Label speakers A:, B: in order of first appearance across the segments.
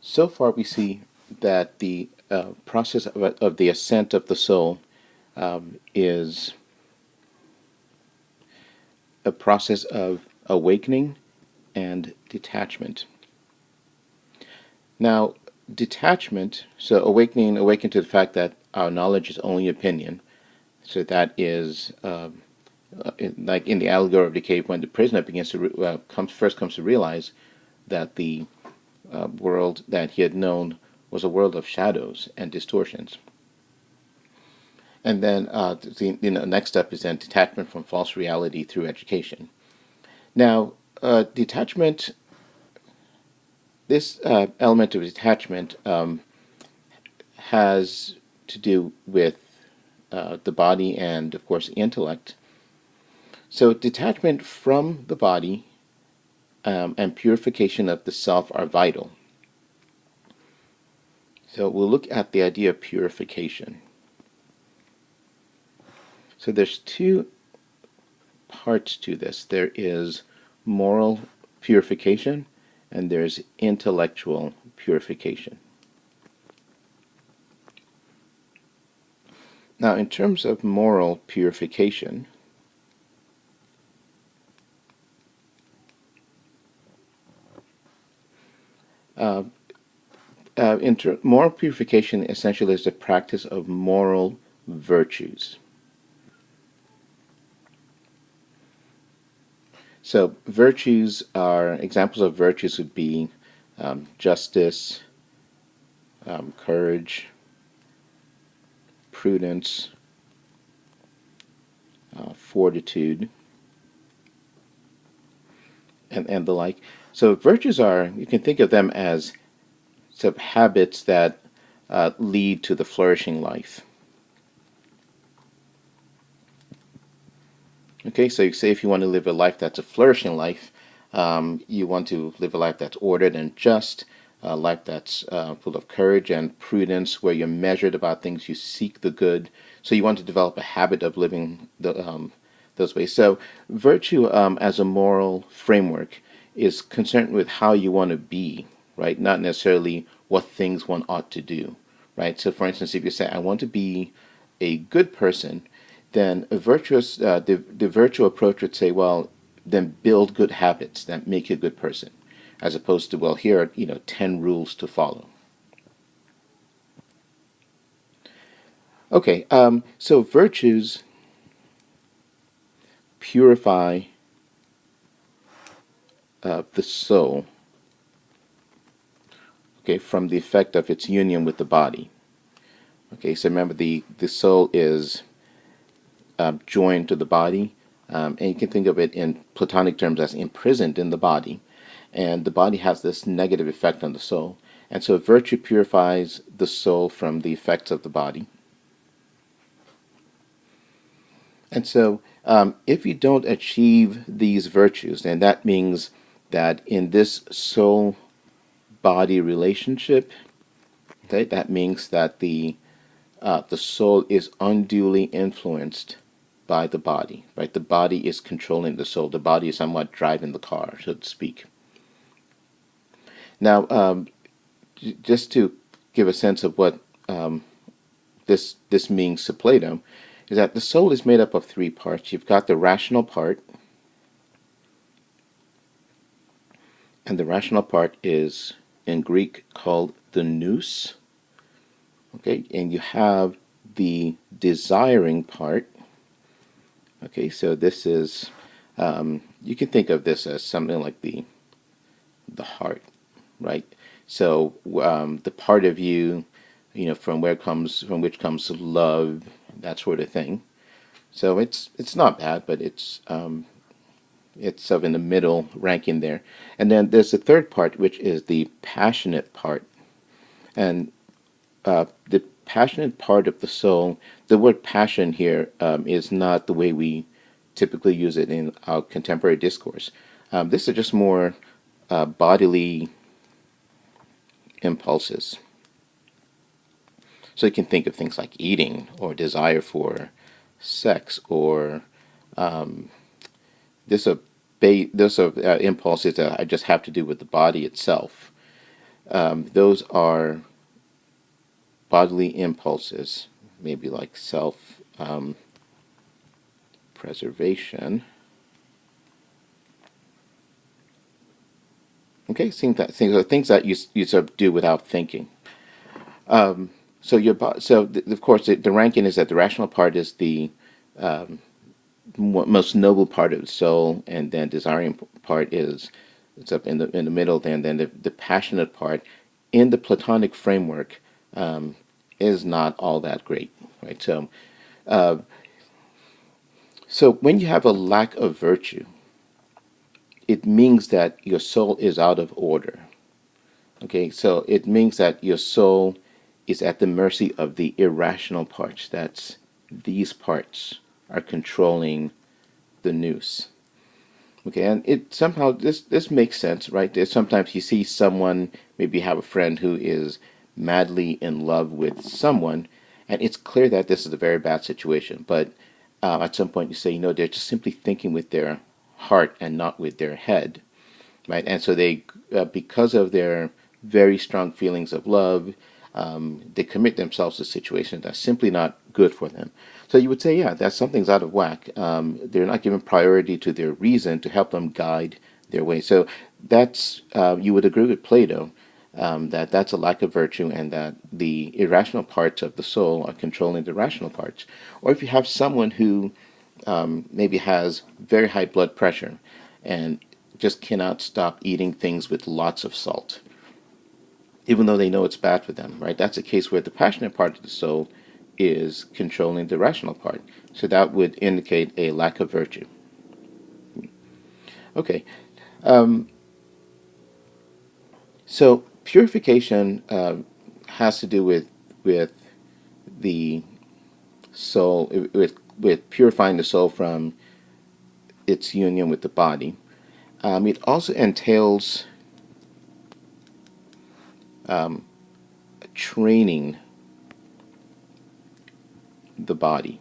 A: So far, we see that the process of the ascent of the soul is a process of awakening and detachment. Now, detachment, so awaken to the fact that our knowledge is only opinion. So that is like in the allegory of the cave, when the prisoner begins to comes to realize that the world that he had known was a world of shadows and distortions. And then next step is then detachment from false reality through education. Now, detachment, this element of detachment has to do with the body and, of course, intellect. So, detachment from the body and purification of the self are vital. So, we'll look at the idea of purification. So, there's two parts to this. There is moral purification and there's intellectual purification. Now, in terms of moral purification, uh, moral purification essentially is the practice of moral virtues. So, virtues are examples of virtues would be justice, courage, prudence, fortitude, and the like. So, virtues are, you can think of them as sort of habits that lead to the flourishing life. Okay, so you say if you want to live a life that's a flourishing life, you want to live a life that's ordered and just, a life that's full of courage and prudence, where you're measured about things, you seek the good. So you want to develop a habit of living those ways. So virtue as a moral framework is concerned with how you want to be, right? Not necessarily what things one ought to do, right? So for instance, if you say, I want to be a good person, then a virtuous the virtual approach would say, well, then build good habits that make you a good person, as opposed to, well, here are 10 rules to follow. Okay, so virtues purify the soul, okay, from the effect of its union with the body. Okay, so remember the soul is joined to the body, and you can think of it in Platonic terms as imprisoned in the body, and the body has this negative effect on the soul. And so virtue purifies the soul from the effects of the body. And so if you don't achieve these virtues, then that means that in this soul body relationship, okay, that means that the soul is unduly influenced by the body, right? The body is controlling the soul. The body is somewhat driving the car, so to speak. Now, just to give a sense of what this means to Plato, is that the soul is made up of three parts. You've got the rational part, and the rational part is in Greek called the nous. Okay, and you have the desiring part. Okay, so this is you can think of this as something like the heart, right? So the part of you, from which comes love, that sort of thing. So it's not bad, but it's sort of in the middle ranking there. And then there's the third part, which is the passionate part, and the passionate part of the soul. The word passion here is not the way we typically use it in our contemporary discourse. This is just more bodily impulses. So you can think of things like eating or desire for sex or this are impulses that I just have to do with the body itself. Those are bodily impulses, maybe like self preservation. Okay, things that you sort of do without thinking. Of course the ranking is that the rational part is the most noble part of the soul, and then desiring part is it's up in the middle. Then the passionate part in the Platonic framework is not all that great, right? So when you have a lack of virtue, it means that your soul is out of order. Okay, so it means that your soul is at the mercy of the irrational parts. That's these parts are controlling the nous. Okay, and it somehow this makes sense, right? There's sometimes you see someone, maybe have a friend who is madly in love with someone, and it's clear that this is a very bad situation. But at some point, you say, they're just simply thinking with their heart and not with their head, right? And so they, because of their very strong feelings of love, they commit themselves to situations that's simply not good for them. So you would say, yeah, that something's out of whack. They're not giving priority to their reason to help them guide their way. So that's you would agree with Plato that that's a lack of virtue, and that the irrational parts of the soul are controlling the rational parts. Or if you have someone who maybe has very high blood pressure and just cannot stop eating things with lots of salt, even though they know it's bad for them, right? That's a case where the passionate part of the soul is controlling the rational part. So that would indicate a lack of virtue. Okay, so purification has to do with the soul, with purifying the soul from its union with the body. It also entails training the body.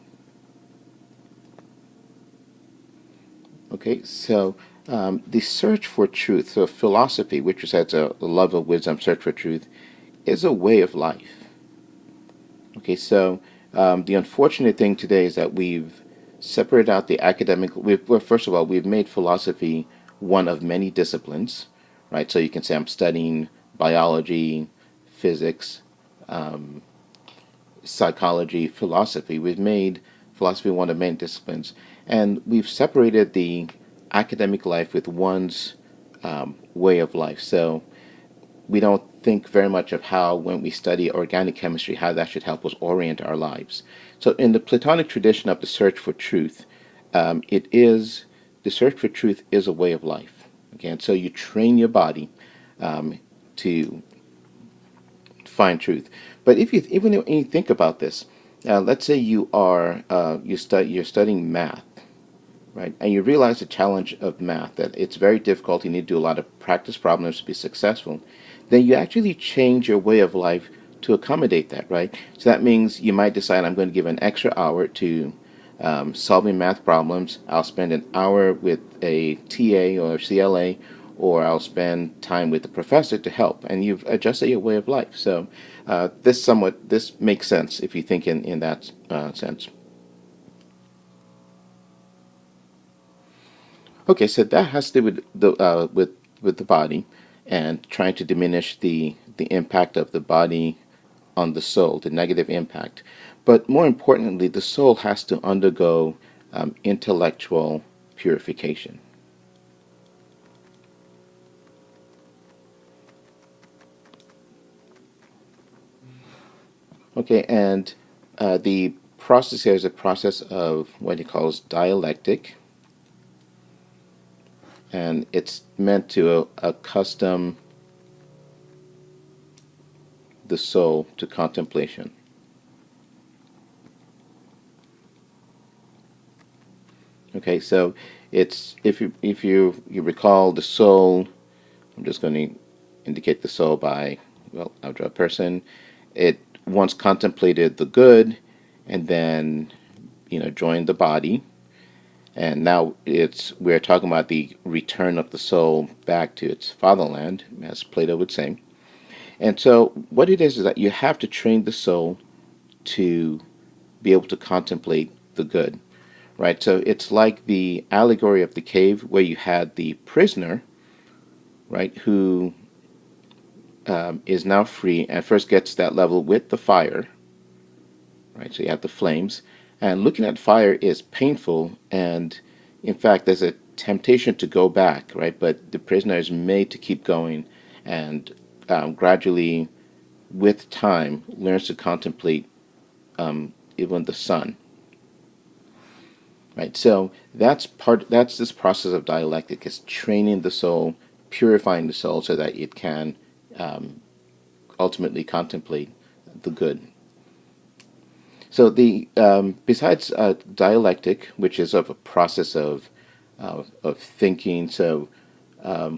A: Okay, so the search for truth, so philosophy, which is as a love of wisdom, search for truth, is a way of life. Okay, so the unfortunate thing today is that we've separated out the academic. Well, first of all, we've made philosophy one of many disciplines, right? So you can say I'm studying biology, physics, psychology, philosophy. We've made philosophy one of many disciplines, and we've separated the academic life with one's way of life. So we don't think very much of how, when we study organic chemistry, how that should help us orient our lives. So in the Platonic tradition of the search for truth, it is the search for truth is a way of life. Okay, and so you train your body to find truth. But if you even when you think about this, let's say you are you're studying math, right? And you realize the challenge of math, that it's very difficult. You need to do a lot of practice problems to be successful. Then you actually change your way of life to accommodate that, right? So that means you might decide, I'm going to give an extra hour to solving math problems. I'll spend an hour with a TA or CLA, or I'll spend time with the professor to help. And you've adjusted your way of life. So this makes sense if you think in that sense. Okay, so that has to do with the body, and trying to diminish the impact of the body on the soul, the negative impact. But more importantly, the soul has to undergo intellectual purification. Okay, and the process here is a process of what he calls dialectic, and it's meant to accustom the soul to contemplation. Okay, so it's if you recall the soul, I'm just going to indicate the soul by, well, I'll draw a person. It once contemplated the good, and then joined the body, and now we're talking about the return of the soul back to its fatherland, as Plato would say. And so what it is that you have to train the soul to be able to contemplate the good, right? So it's like the allegory of the cave where you had the prisoner, right, who is now free and first gets that level with the fire, right? So you have the flames, and looking at fire is painful, and in fact, there's a temptation to go back, right? But the prisoner is made to keep going, and gradually, with time, learns to contemplate even the sun, right? So that's this process of dialectic, is training the soul, purifying the soul so that it can ultimately contemplate the good. So the besides dialectic, which is of a process of thinking, so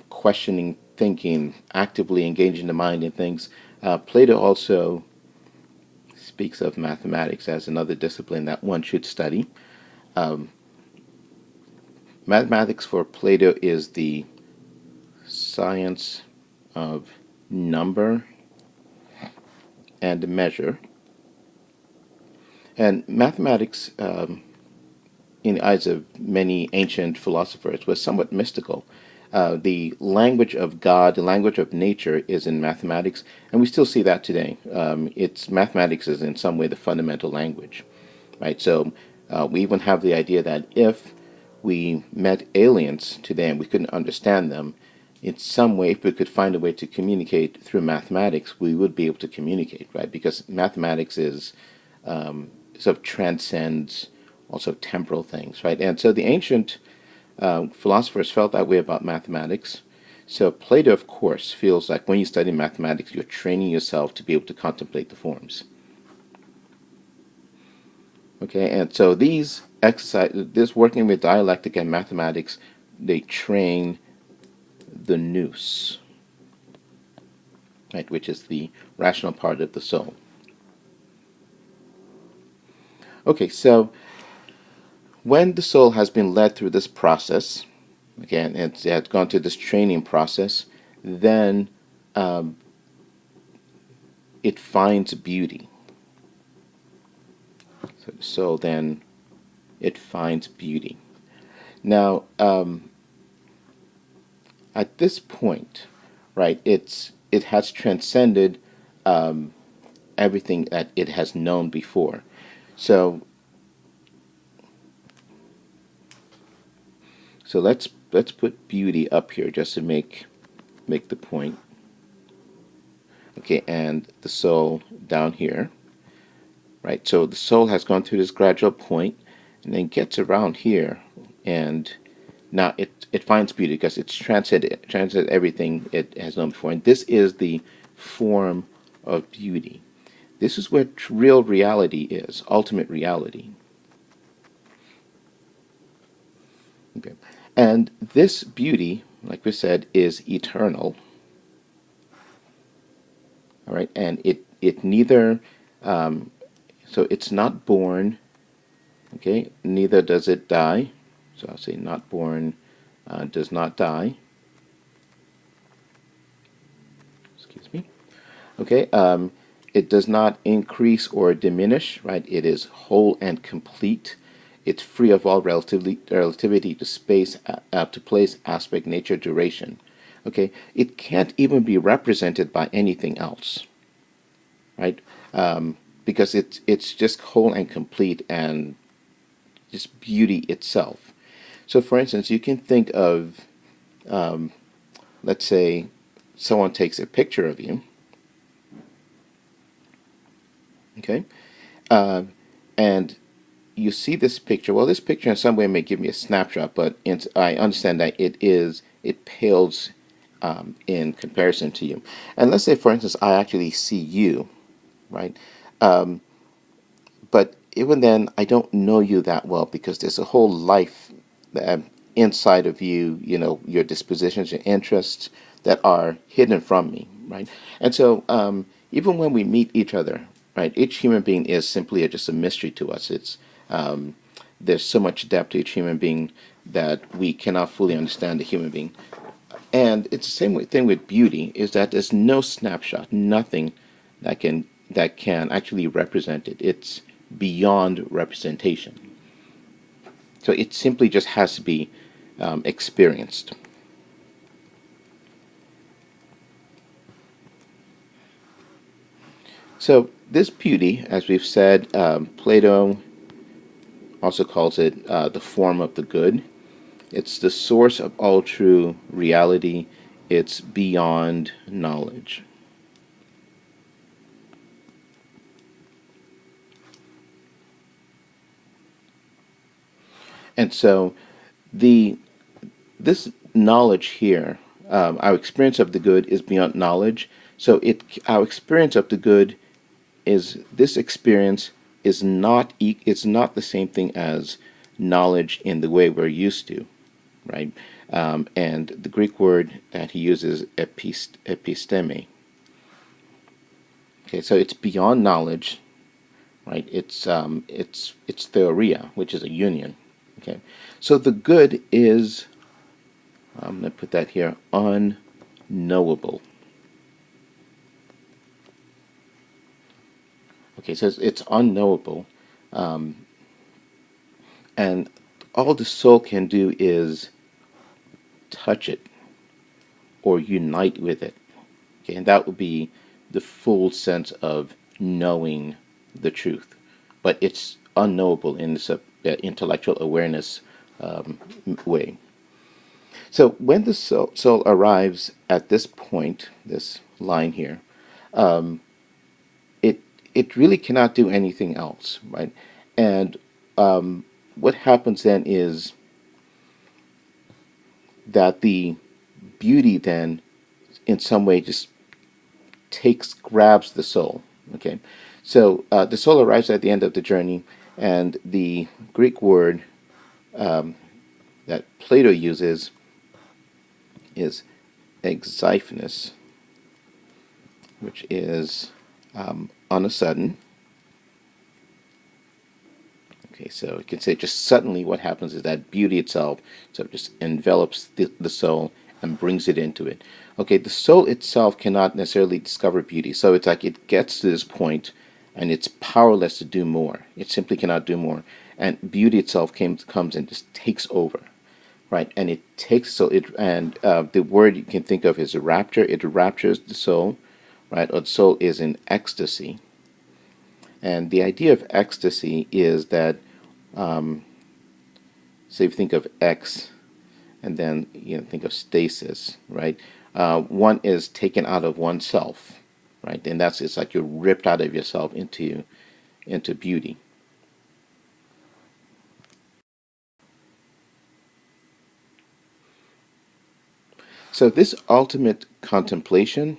A: questioning thinking, actively engaging the mind in things, Plato also speaks of mathematics as another discipline that one should study. Um, Mathematics for Plato is the science of number and measure. And mathematics, in the eyes of many ancient philosophers, was somewhat mystical. The language of God, the language of nature, is in mathematics, and we still see that today. It's mathematics is in some way the fundamental language, right? So we even have the idea that if we met aliens today and we couldn't understand them, in some way, if we could find a way to communicate through mathematics, we would be able to communicate, right? Because mathematics is sort of transcends also temporal things, right? And so the ancient philosophers felt that way about mathematics. So Plato, of course, feels like when you study mathematics, you're training yourself to be able to contemplate the forms. Okay, and so these exercise, this working with dialectic and mathematics, they train the nous, right, which is the rational part of the soul. Okay, so when the soul has been led through this process, again, it has gone through this training process, then um, it finds beauty. So the soul then it finds beauty. Now, at this point, right, it has transcended um, everything that it has known before. So let's put beauty up here just to make the point. Okay, and the soul down here, right? So the soul has gone through this gradual point and then gets around here, and now it finds beauty because it's transcended everything it has known before. And this is the form of beauty. This is where real reality is, ultimate reality. Okay. And this beauty, like we said, is eternal. All right, and it neither so it's not born. Okay, neither does it die. So I'll say not born, does not die. Excuse me. Okay, it does not increase or diminish. Right, it is whole and complete. It's free of all relativity to space, to place, aspect, nature, duration. Okay, it can't even be represented by anything else, right? Because it's just whole and complete and just beauty itself. So, for instance, you can think of, let's say, someone takes a picture of you, okay, uh, and you see this picture. Well, this picture in some way may give me a snapshot, but I understand that it pales in comparison to you. And let's say, for instance, I actually see you, right? Um, but even then, I don't know you that well because there's a whole life inside of you, your dispositions, your interests that are hidden from me, right? And so, even when we meet each other, right, each human being is simply just a mystery to us. Um, there's so much depth to each human being that we cannot fully understand the human being. And it's the same thing with beauty, is that there's no snapshot, nothing that can actually represent it. It's beyond representation. So it simply just has to be experienced. So this beauty, as we've said, Plato also calls it the form of the good. It's the source of all true reality. It's beyond knowledge. And so the this knowledge here, our experience of the good is beyond knowledge. So our experience of the good is this experience is not it's not the same thing as knowledge in the way we're used to, right? And the Greek word that he uses episteme. Okay, so it's beyond knowledge, right? It's theoria, which is a union. Okay, so the good is, I'm going to put that here, unknowable. Okay, so it's unknowable, and all the soul can do is touch it or unite with it. Okay, and that would be the full sense of knowing the truth. But it's unknowable in this intellectual awareness way. So when the soul arrives at this point, this line here, it it really cannot do anything else, right? And what happens then is that the beauty then, in some way, just grabs the soul. Okay, so the soul arrives at the end of the journey, and the Greek word that Plato uses is exiphanus, which is on a sudden. Okay, so you can say just suddenly what happens is that beauty itself sort of just envelops the soul and brings it into it. Okay, the soul itself cannot necessarily discover beauty. So it's like it gets to this point and it's powerless to do more. It simply cannot do more. And beauty itself comes and just takes over, right? And it takes, so it, and the word you can think of is a rapture. It raptures the soul, right? Or the soul is in ecstasy. And the idea of ecstasy is that, say, if you think of X and then think of stasis, right? One is taken out of oneself, right? And that's, it's like you're ripped out of yourself into beauty. So this ultimate contemplation.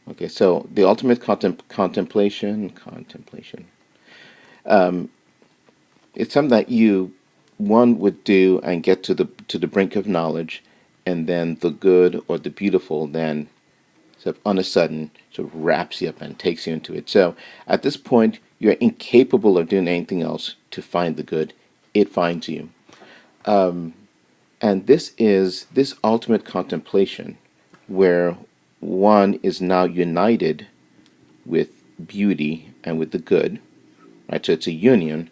A: Okay, so the ultimate contemplation. It's something that one would do and get to the brink of knowledge, and then the good or the beautiful then sort of on a sudden sort of wraps you up and takes you into it. So at this point, you're incapable of doing anything else to find the good. It finds you. And this is this ultimate contemplation where one is now united with beauty and with the good, right? So it's a union.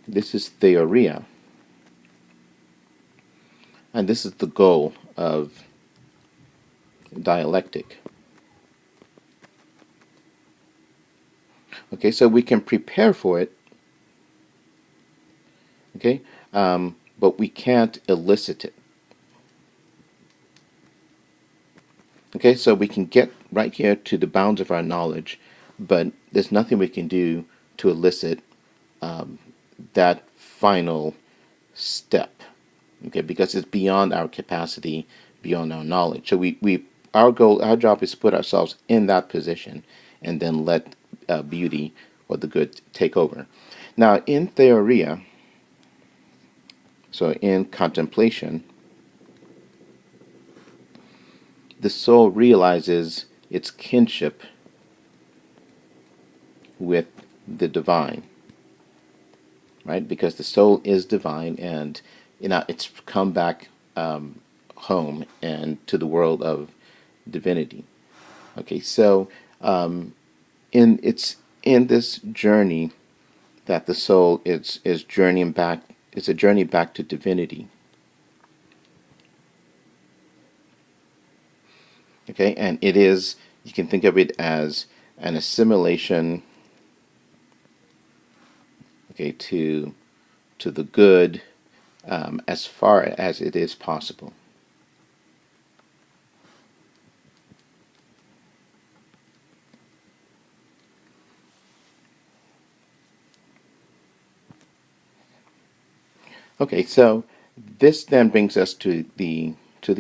A: This is theoria. And this is the goal of dialectic. Okay, so we can prepare for it, okay, but we can't elicit it. Okay, so we can get right here to the bounds of our knowledge, but there's nothing we can do to elicit that final step, okay, because it's beyond our capacity, beyond our knowledge. So our goal, our job is to put ourselves in that position and then let beauty or the good take over. Now, in theoria, so in contemplation, the soul realizes its kinship with the divine, right? Because the soul is divine, and it's come back home and to the world of divinity. Okay, so it's in this journey that the soul is journeying back. It's a journey back to divinity. Okay, and it is, you can think of it as an assimilation, okay, to the good, as far as it is possible. Okay, so this then brings us to the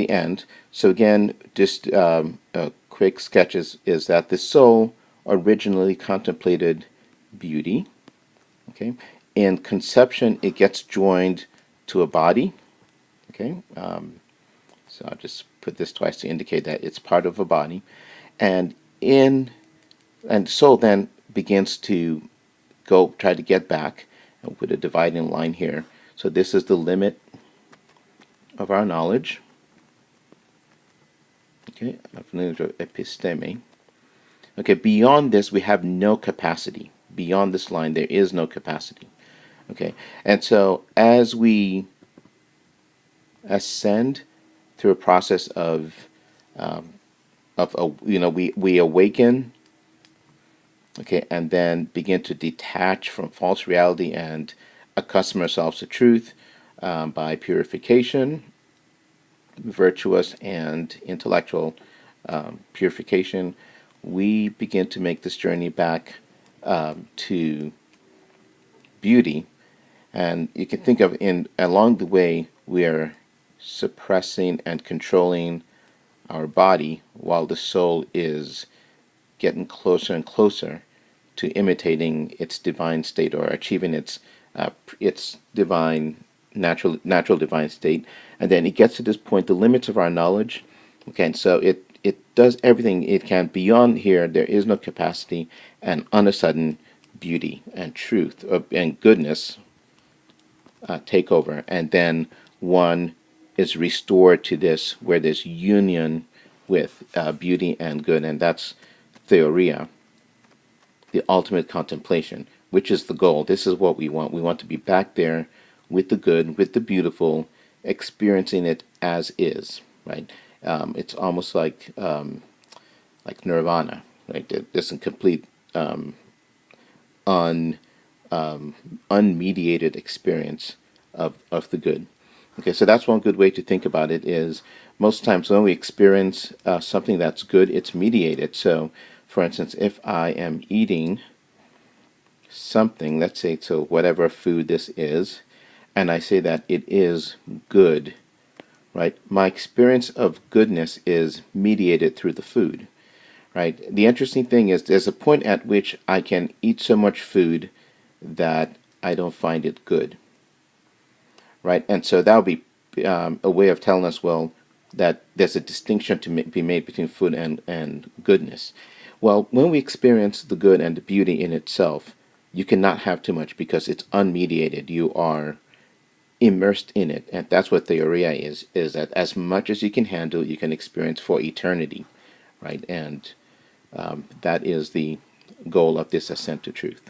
A: end. So again, just a quick sketch is that the soul originally contemplated beauty. Okay, in conception, it gets joined to a body. Okay, so I'll just put this twice to indicate that it's part of a body, and in and soul then begins to go try to get back. I'll put a dividing line here. So this is the limit of our knowledge. Okay, episteme. Okay, beyond this we have no capacity. Beyond this line there is no capacity. Okay, and so as we ascend through a process we awaken, okay, and then begin to detach from false reality and accustom ourselves to truth by purification, virtuous and intellectual purification. We begin to make this journey back to beauty, and you can think of in along the way we are suppressing and controlling our body while the soul is getting closer and closer to imitating its divine state or achieving its divine natural divine state. And then it gets to this point, the limits of our knowledge. Okay, and so it does everything it can. Beyond here, there is no capacity, and on a sudden, beauty and truth and goodness take over, and then one is restored to this where there's union with beauty and good, and that's Theoria, the ultimate contemplation, which is the goal. This is what we want. We want to be back there with the good, with the beautiful, experiencing it as is, right? It's almost like nirvana, right? This is complete un unmediated experience of the good. Okay, so that's one good way to think about it is most times when we experience something that's good, it's mediated. So, for instance, if I am eating something, let's say, so whatever food this is, and I say that it is good, right? My experience of goodness is mediated through the food, right? The interesting thing is there's a point at which I can eat so much food that I don't find it good, right? And so that would be a way of telling us, well, that there's a distinction to be made between food and goodness. Well, when we experience the good and the beauty in itself, you cannot have too much because it's unmediated. You are immersed in it, and that's what Theoria is that as much as you can handle, you can experience for eternity, right? And that is the goal of this ascent to truth.